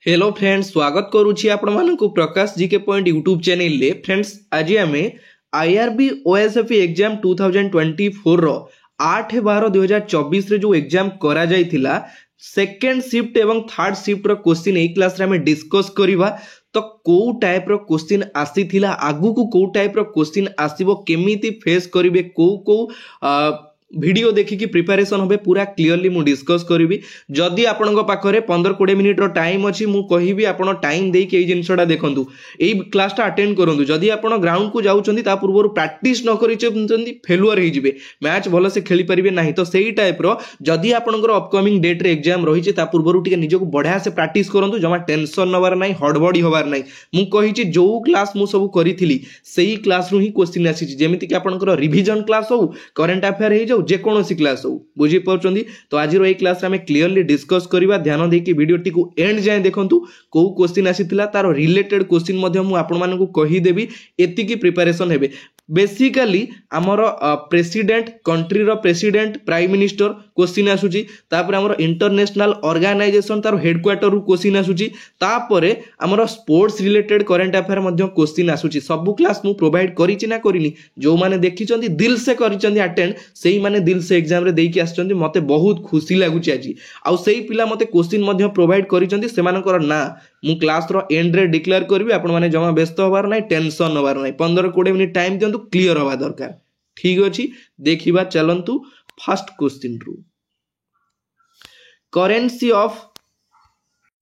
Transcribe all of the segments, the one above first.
Hello friends, स्वागत करुछि आपण मानकु प्रकाश GK point YouTube channel ले। फ्रेंड्स, आज आमे आईआरबी ओएसएफई एग्जाम 2024 रो 8/12/2024 रे जो एग्जाम करा जाइथिला सेकेंड शिफ्ट एवं थर्ड शिफ्ट रो क्वेश्चन ए क्लास रे हमें डिस्कस करिवा। तो को टाइप रो क्वेश्चन आसीथिला, आगु को टाइप रो क्वेश्चन आसीबो, केमिति फेस करिवे, को वीडियो देखिकी प्रिपरेशन होबे पूरा क्लियरली मु डिस्कस करिवि। जदि आपनक पाखरे 15-20 मिनिट रो टाइम अछि, मु कहिबि आपण टाइम देई के जिंसटा देखंतु, एई क्लासटा अटेंड करंतु। जदि आपण ग्राउंड को जाउचंदी ता पूर्व प्रैक्टिस न करिचंदी फेलुअर हे जिवे, मैच भलो से खेली परिबे नाही। तो सेही टाइप रो जदि आपनकर अपकमिंग डेट रे एग्जाम रहिचे ता पूर्व टिके निजको बढ़िया से प्रैक्टिस करंतु, जमा टेंशन नबार नाही, हड़बड़ी होबार नाही। मु कहिची जो क्लास मु सब करिथिली सेही क्लास रु ही क्वेश्चन आसीची, जेमिति कि आपनकर रिवीजन क्लास हो, करंट अफेयर हे जाउ, जे कोनोसी क्लास हो, बुझी पाउचंदी। तो आज रो ए क्लास रे हमें क्लियरली डिस्कस करिवा। ध्यान देकी वीडियो टी को एंड जाय देखंतु, को क्वेश्चन आसीथिला तारो रिलेटेड क्वेश्चन मध्ये मु आपण मानकु कहि देबी, एति की प्रिपरेशन हेबे। बेसिकली आमर प्रेसिडेंट, कंट्री रो प्रेसिडेंट, प्राइम मिनिस्टर क्वेश्चन आसुची, तापर आमर इंटरनेशनल ऑर्गेनाइजेशन तारो हेडक्वार्टर रु क्वेश्चन आसुची, तापर आमर स्पोर्ट्स रिलेटेड करंट अफेयर मध्ये क्वेश्चन आसुची। सब क्लास मु प्रोवाइड करिछि ना करिनी, जो माने देखिचंदी दिल से करिचंदी अटेंड, सेही माने दिल से एग्जाम रे देकी आछचंदी। मते बहुत खुशी लागुची आजी, आ सेही पिला मते क्वेश्चन मध्ये प्रोवाइड करिचंदी, सेमानकर ना मु क्लास रो एंड रे डिक्लेयर करबी। आपण माने जमा व्यस्त होबार नाही, टेंशन होबार नाही। 15-20 मिनिट टाइम दियंतु, क्लियर होबा दरकार। ठीक अछि, देखिबा चलंतु फर्स्ट क्वेश्चन रु। Currency of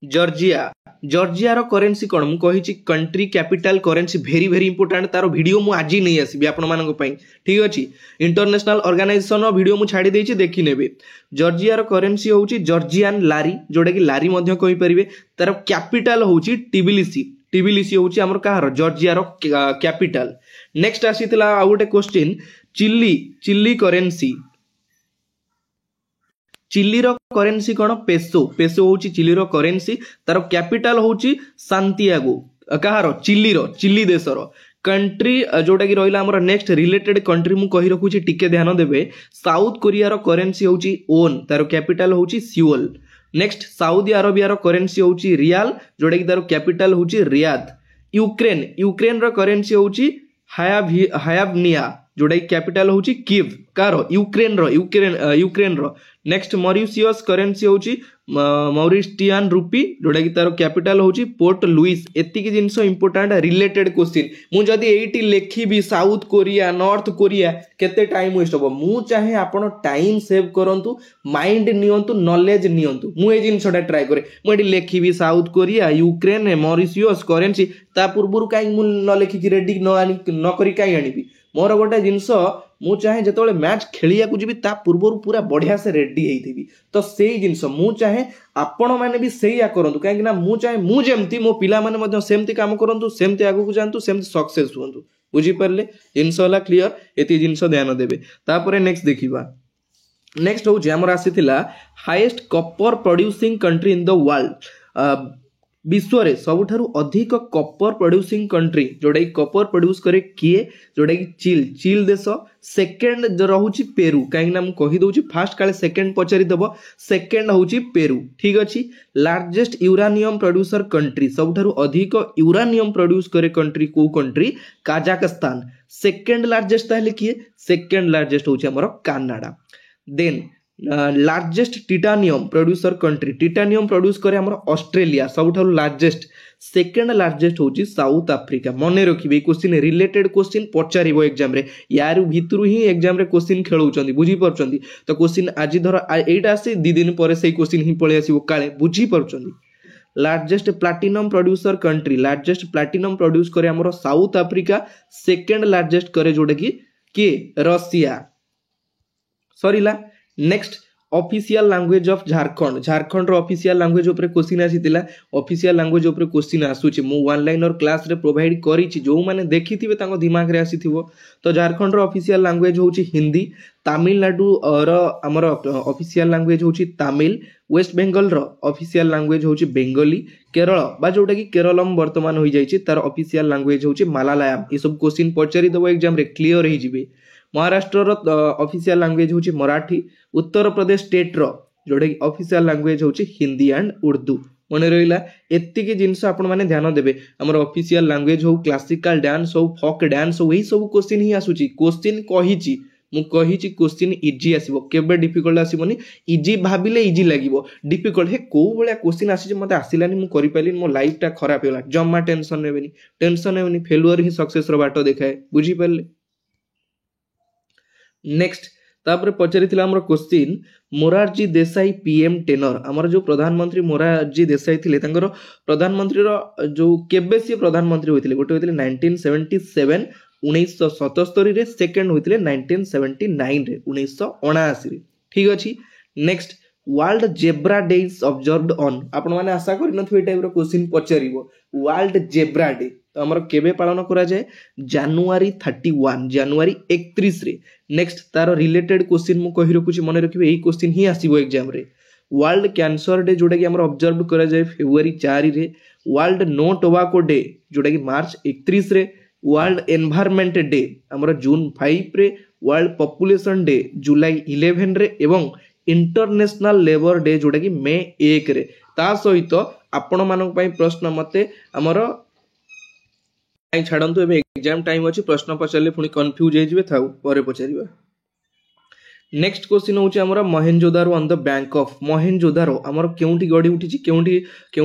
Georgia. जॉर्जिया रो करेंसी कोन मु कहिछि, country capital currency very very important. तारो वीडियो मु आजि नै आसीबी आपण मानक पई। ठीक अछि, इंटरनेशनल ऑर्गेनाइजेशन रो वीडियो मु छाडी देछि, देखि नेबे। जॉर्जिया रो करेंसी होउछि जॉर्जियन लारी, जोडा कि लारी मध्ये कहि परिबे। तारो कैपिटल होउछि टिबिलिसी। टिबिलिसी होउछि हमर कहार, जॉर्जिया रो कैपिटल। नेक्स्ट आसीतला आ गोटे क्वेश्चन, चिली करेंसी। चिली रो करेंसी कोन, पेसो। पेसो होउछि चिली रो करेंसी, तारो कैपिटल होउछि सांतियागो। कहार, चिली देश रो। कंट्री जोटा कि रहिला हमर नेक्स्ट रिलेटेड कंट्री मु कहि रखुछि, टिके ध्यान देबे। साउथ कोरिया रो करेंसी होउछि ओन, तारो कैपिटल होउछि सियोल। नेक्स्ट सऊदी अरेबिया रो करेंसी होउछि रियाल, जोटा कि तारो कैपिटल होउछि रियाद। यूक्रेन रो करेंसी होउछि हायावनिया, जोटा कि कैपिटल होउछि कीव। कारो, यूक्रेन रो। नेक्स्ट मॉरिशियस करेंसी होउछि मॉरिशियन रूपी, जोटा कि तारो कैपिटल होउछि पोर्ट लुइस। एति की जिंस इंपोर्टेंट रिलेटेड क्वेश्चन। मु जदी एटी लेखिबी साउथ कोरिया, नॉर्थ कोरिया, केते टाइम वेस्ट होबो। मु चाहे आपण टाइम सेव करंतु, माइंड नियंतु, नॉलेज नियंतु। मु ए जिंसटा ट्राई करे, मु एटी लेखिबी South Korea, Ukraine, Mauritius currency, ता पूर्वरु काई मु न लेखि रेडी न करी काई आनिबी। मोर गोटे जिंस मु चाहे जेतोले मैच खेलिया को जिबी, ता पूर्वरु पूरा बढ़िया से रेडी हेइथिबी। तो सेही जिंस मु चाहे आपण माने भी सेही करंतु, काहे ना मु चाहे मु जेमती मो पिला माने मध्ये सेमती काम करंतु, सेमती आगु को जानतु, सेमती सक्सेस हुंतु। बुझी परले, जिंस होला क्लियर। एती जिंस ध्यान देबे। तापरे नेक्स्ट देखिबा। नेक्स्ट हो जे हमर आसीथिला highest copper producing country in the world. विश्व रे सबुठारु अधिक कॉपर प्रोड्यूसिंग कंट्री, जोडा कि कॉपर प्रोड्यूस करे किए, जोडा कि चील देश। सेकंड रहुची पेरू, काहे ना मु कहि दोची फर्स्ट काले सेकंड पचारि दबो। सेकंड होउची पेरू। ठीक अछि। लार्जेस्ट यूरानियम प्रोड्यूसर कंट्री, सबुठारु अधिक यूरानियम प्रोड्यूस करे कंट्री को कंट्री, काजाकिस्तान। सेकंड लार्जेस्ट ताले किए, सेकंड लार्जेस्ट होउची हमर Canada. Then largest titanium producer country, titanium produce करे हमर ऑस्ट्रेलिया, सबुठारु लार्जेस्ट। सेकंड लार्जेस्ट होची साउथ अफ्रीका। मने रखिबे, क्वेश्चन रिलेटेड क्वेश्चन पचारिबो एग्जाम रे, यार भितरु ही एग्जाम रे क्वेश्चन खेलौचंदी, बुझी परचंदी। तो क्वेश्चन आज धर एटा आसे 2 दिन परे सेही क्वेश्चन ही पळे आसीबो, काळे बुझी परचंदी। Largest platinum producer country, largest platinum produce करे हमर साउथ अफ्रीका। सेकंड लार्जेस्ट करे जोडा कि के रशिया। सरीला। Next official language of Jharkhand. Jharkhand रो ऑफिशियल लैंग्वेज ऊपर क्वेश्चन आसीतिला। ऑफिशियल लैंग्वेज ऊपर क्वेश्चन आसुची, मु वन लाइनर क्लास रे प्रोवाइड करिछि, जो माने देखिथिबे तांको दिमाग रे आसीथिबो। तो झारखंड रो ऑफिशियल लैंग्वेज होउची हिंदी। तमिलनाडु रो हमर ऑफिशियल लैंग्वेज होउची तमिल। वेस्ट बेंगल रो ऑफिशियल लैंग्वेज होउची बेंगली। केरल बा जोटा कि केरलम वर्तमान होई जाईछि, तार ऑफिशियल लैंग्वेज होउची मलायालम। ई सब क्वेश्चन पचारि दबो एग्जाम रे, क्लियर हे जिवे। महाराष्ट्र रो ऑफिशियल लैंग्वेज होउची मराठी। उत्तर प्रदेश स्टेट रो जोडे ऑफिशियल लैंग्वेज होउची हिंदी एंड उर्दू। मन रहा एतिक जिनस आपण मैंने ध्यान देवे आमर ऑफिशियल लैंग्वेज हो क्लासिकल डांस हो फोक डांस हो यही सब क्वेश्चन ही आसूची क्वेश्चन कही मुझे क्वेश्चन इजी आसो केबे डिफिकल्ट आसबनी इजी भाविले इजी लगे डिफिकल्ट हे कौ भाया क्वेश्चन आसी मत आसलानी मुझे पारे मो लाइफटा खराब होगा जमा टेंशन ने फेलुअर ही सक्सेस बाट देखाए बुझीपारे। नेक्स्ट तापर पचारि आमर क्वेश्चन मोरारजी देसाई पीएम टेनर आमर जो प्रधानमंत्री मोरारजी देसाई थे प्रधानमंत्री जो केबे सी प्रधानमंत्री होते गोटे होते 1977 1977 रे सेकेंड होते 1979 रे 1979 ठीक अच्छी। Next world zebra day is observed on आपण माने आशा करि नथि ए टाइप रो क्वेश्चन पचारिबो वर्ल्ड जेब्रा डे तो आमर केबे पालन करा जाए जनवरी 31 जनवरी 31 रे। नेक्स्ट तार रिलेटेड क्वेश्चन मु कहि रखुची मन रखिबे एई क्वेश्चन ही आसीबो एग्जाम रे। वर्ल्ड कैंसर डे जोटा कि आमर ऑब्जर्व करा जाए फेब्रुआरी 4 रे। वर्ल्ड नो टोबाको डे जोटा कि मार्च 31 रे। वर्ल्ड एनवायरनमेंट डे आमर जून 5 रे। वर्ल्ड पॉपुलेशन डे जुलाई 11 रे एवं इंटरनेशनल लेबर डे जोटा कि मे 1 रे। ता सहित आपण मानक पई प्रश्न मते आमर छाड़ू ए एग्जाम टाइम अच्छी प्रश्न पचारे पुणी कन्फ्यूज हो थाउ पर पचार। नेक्स्ट क्वेश्चन हूँ आमर मोहेनजोदारो ऑन द बैंक ऑफ मोहेनजोदारो आमर केउंठी गड़ी उठी केउ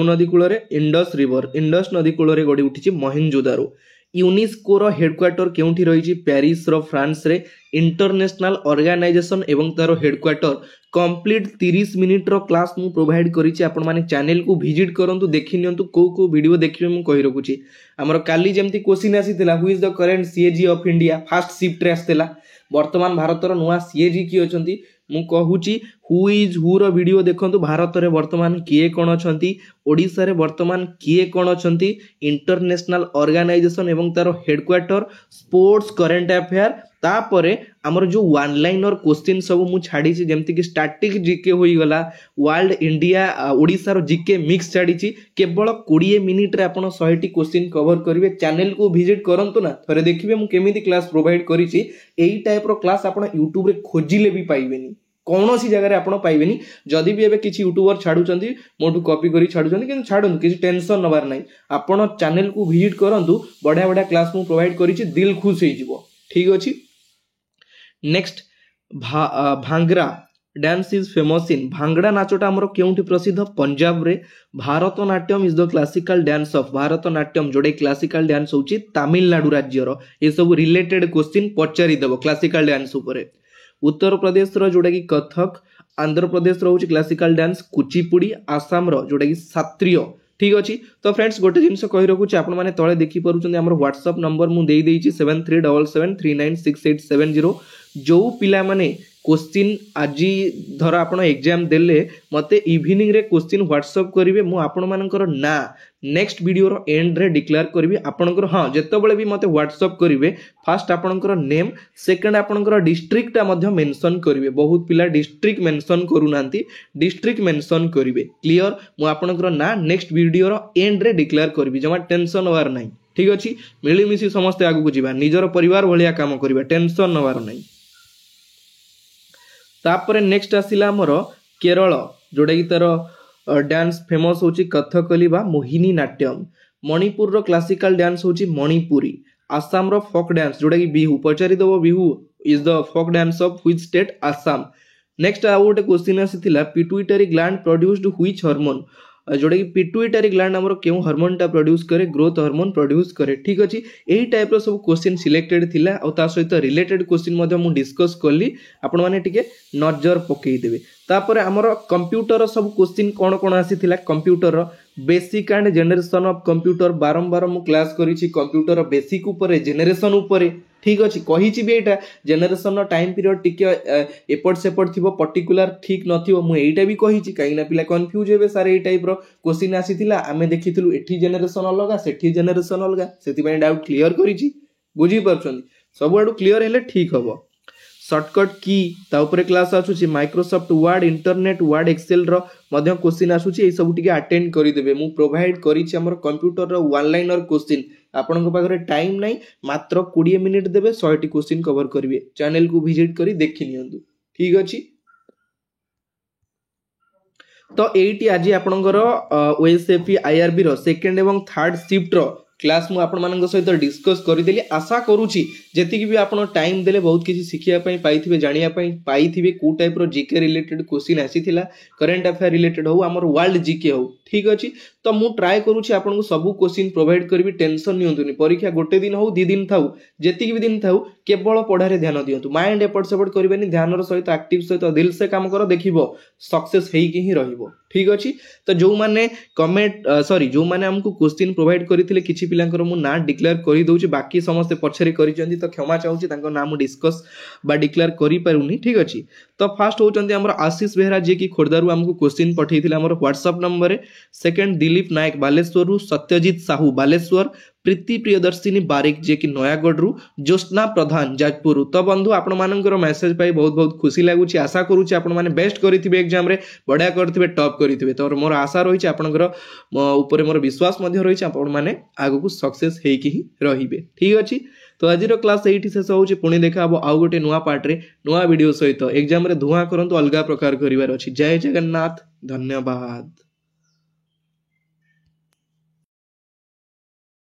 नदी कूल इंडस रिवर इंडस नदी कूल गड़ी उठी मोहेनजोदारो। यूनेस्को रो हेडक्वार्टर केउंठी रही पेरिस रो फ्रांस रे। इंटरनेशनल ऑर्गेनाइजेशन एवं तारो हेडक्वार्टर कंप्लीट 30 मिनिट रो क्लास मु प्रोवाइड करिछि आपण माने चैनल को विजिट करंतु देखि नियंतु को वीडियो देखिबे मु कहि रखुछि। हमर काली जेमती क्वेश्चन आसीतिला who is the current CAG of India first shift रे आस्तेला वर्तमान भारत रो नुवा सीएजी की अछंती मु कहूची हु इज हु रो वीडियो देखंतु भारत रे वर्तमान किए कोन अछंती ओडिसा रे वर्तमान किए कोन अछंती इंटरनेशनल ऑर्गेनाइजेशन एवं तारो हेडक्वार्टर स्पोर्ट्स करंट अफेयर तापरे हमर जो वन लाइनर क्वेश्चन सब मु छाड़ी छि जेमति कि स्टैटिक जीके होई गला वर्ल्ड इंडिया ओडिसा रो जीके मिक्स छाड़ी छि केवल 20 मिनिट रे आपण 100 टी क्वेश्चन कवर करिवे। चैनल को विजिट करंतु ना थरे देखिबे मु केमिति क्लास प्रोवाइड करि छि एई टाइप रो क्लास आपण YouTube रे खोजिले भी पाइबेनी कौन सी जगह आपण पाइबेनी। जदि भी एबे किछि यूट्यूबर छाडुचंती मोटू कॉपी करी छाडुचंती किंतु छाडुन किछि टेंशन नबार नै आपण चैनल को विजिट करंतु बढ़िया बढ़िया क्लास मु प्रोवाइड करि छि दिल खुश होई जिवो ठीक अछि। Next Bhangra dance is famous in Bhangra नाचटा हमर केउंठी प्रसिद्ध पंजाब रे। Bharatanatyam is the classical dance of Bharatanatyam जोडे क्लासिकल डांस होची तमिलनाडु राज्य रो। ए सब रिलेटेड क्वेश्चन पचारि देबो क्लासिकल डांस ऊपर। उत्तर प्रदेश रो जोडा कि कथक आंध्र प्रदेश रो होची क्लासिकल डांस कुचिपुड़ी आसाम रो जोडा कि सात्रिय ठीक अच्छी। तो फ्रेंड्स गोटे जिनस कही रखुच्छे आपण मैंने तले देखी पारुछन हमर व्हाट्सएप नंबर मु देई देइछि 7377396870 जो पिला माने क्वेश्चन आज धर आपण एग्जाम देले मते इवनिंग रे क्वेश्चन व्हाट्सएप करिवे मु आपण मानकर ना नेक्स्ट वीडियो रो एंड रे डिक्लेयर करबी आपनकर। हां जेतेबेले भी मते व्हाट्सएप करिवे फास्ट आपनकर नेम सेकंड आपनकर डिस्ट्रिक्ट मध्य मेंशन करिवे। बहुत पिला डिस्ट्रिक्ट मेंशन करू नांती डिस्ट्रिक्ट मेंशन करिवे क्लियर मु आपनकर ना नेक्स्ट वीडियो रो एंड रे डिक्लेयर करबी जमा टेंशन होवार नाही ठीक अछि। मिली मिसी समस्त आगु को जीवा निजर परिवार भलिया काम करबा टेंशन होवार नाही। तापरे नेक्स्ट आसिला हमर केरल जोडा कि तार डांस फेमस होची कथकली बा मोहिनी नाट्यम। मणिपुर रो क्लासिकल डांस होची मणिपुरी। आसाम रो फोक डांस जोडा कि बिहू पचारि दबो Bihu is the folk dance of which state Assam. Next आ गोटे क्वेश्चन आसीतिला pituitary gland produced which hormone जोटा कि पिट्यूटरी ग्लैंड हमर केउ हार्मोनटा प्रोड्यूस करे ग्रोथ हार्मोन प्रोड्यूस करे ठीक अछि। एही टाइप रो सब क्वेश्चन सिलेक्टेड थिला और ता सहित रिलेटेड क्वेश्चन मध्ये मु डिस्कस करली आपण माने टिके नजर पकई देबे। तापर हमर कंप्यूटर सब क्वेश्चन कोन कोन आसीतिला computer basic and generation of computer बारंबार मु क्लास करिछि कंप्यूटर बेसिक ऊपर जनरेशन ऊपर ठीक अछि कहिछि बे एटा जनरेशन टाइम पीरियड टिके एपट सेपट थिबो पर्टिकुलर ठीक नथिबो मु एटा भी कहिछि काइना पिला कंफ्यूज हेबे सारे एई टाइप रो क्वेश्चन आसीतिला आमे देखिथिलु एठी जनरेशन अलगा सेठी जनरेशन अलगा सेति पय डाउट क्लियर करिछि बुझी परछन सब आडू क्लियर हेले ठीक हबो। शॉर्टकट की ता ऊपर क्लास आसुची Microsoft Word internet Word Excel रो मध्य क्वेश्चन आसुची ए सब टिके अटेंड करि देबे मु प्रोवाइड करिछि हमर कंप्यूटर रो वन लाइनर क्वेश्चन आपन को पाखरे टाइम नै मात्र 20 मिनिट देबे 100 टी क्वेश्चन कवर करिवे चैनल को विजिट करी देखि नियंतु ठीक अछि। तो एटी आज आपणकर ओएसएफई आईआरबी रो सेकंड एवं थर्ड शिफ्ट रो क्लास मु आपण मानक सहित डिस्कस करदेली। आशा करूची जेतिकी भी आपण टाइम देले बहुत किसी शिखिया पई पाइथिबे जानिया पई पाइथिबे को टाइप रो जीके रिलेटेड क्वेश्चन आसीथिला करंट अफेयर रिलेटेड हो हमर वर्ल्ड जीके हो ठीक अछि। तो मु ट्राई करूची आपण को सब क्वेश्चन प्रोवाइड करबी टेंशन नियंतुनी परीक्षा गोटे दिन हो 2 दिन थाउ जेतिकी भी दिन थाउ केवल पढ़ारे ध्यान दियंतु माइंड एपट सेपट करबेनी ध्यान रो सहित एक्टिव सहित दिल से काम करो देखिबो सक्सेस हेई कि ही रहिबो ठीक अछि। तो जो माने कमेंट सॉरी जो माने हमको क्वेश्चन प्रोवाइड करिथिले किछि पिलांकर मु ना डिक्लेयर करि दउची बाकी समस्त पछरे करिचंदी तो क्षमा चाहूची तांको नाम डिस्कस बा डिक्लेयर करि पारुनी ठीक अछि। तो फास्ट होचंदी हमर आशीष बेहरा जे कि खोरदारु हमको क्वेश्चन पठेइथिले हमर व्हाट्सएप नंबर रे सेकंड दिलीप नायक बालेश्वर सत्यजित साहू बालेश्वर प्रीति प्रियदर्शिनी बारिक जे कि नयागढ़ रु ज्योत्ना प्रधान जाजपुर। तो बंधु आपण मानकर मेसेज पाई बहुत बहुत खुशी लागुची आशा करूची आपण माने बेस्ट करिथिबे एग्जाम रे बढ़िया करथिबे टॉप करिथिबे। तो मोर आशा रहिछि आपनकर ऊपर मोर विश्वास मध्ये रहिछि आपण माने आगु को सक्सेस हेई कि रहिबे ठीक अछि। तो आज क्लास एठी शेष होउछि पुणी देखा हबो आउ गोटे नुवा पार्ट रे नुवा वीडियो सहित एग्जाम रे धुआ करंतु अलगा प्रकार करिवार अछि। जय जगन्नाथ धन्यवाद।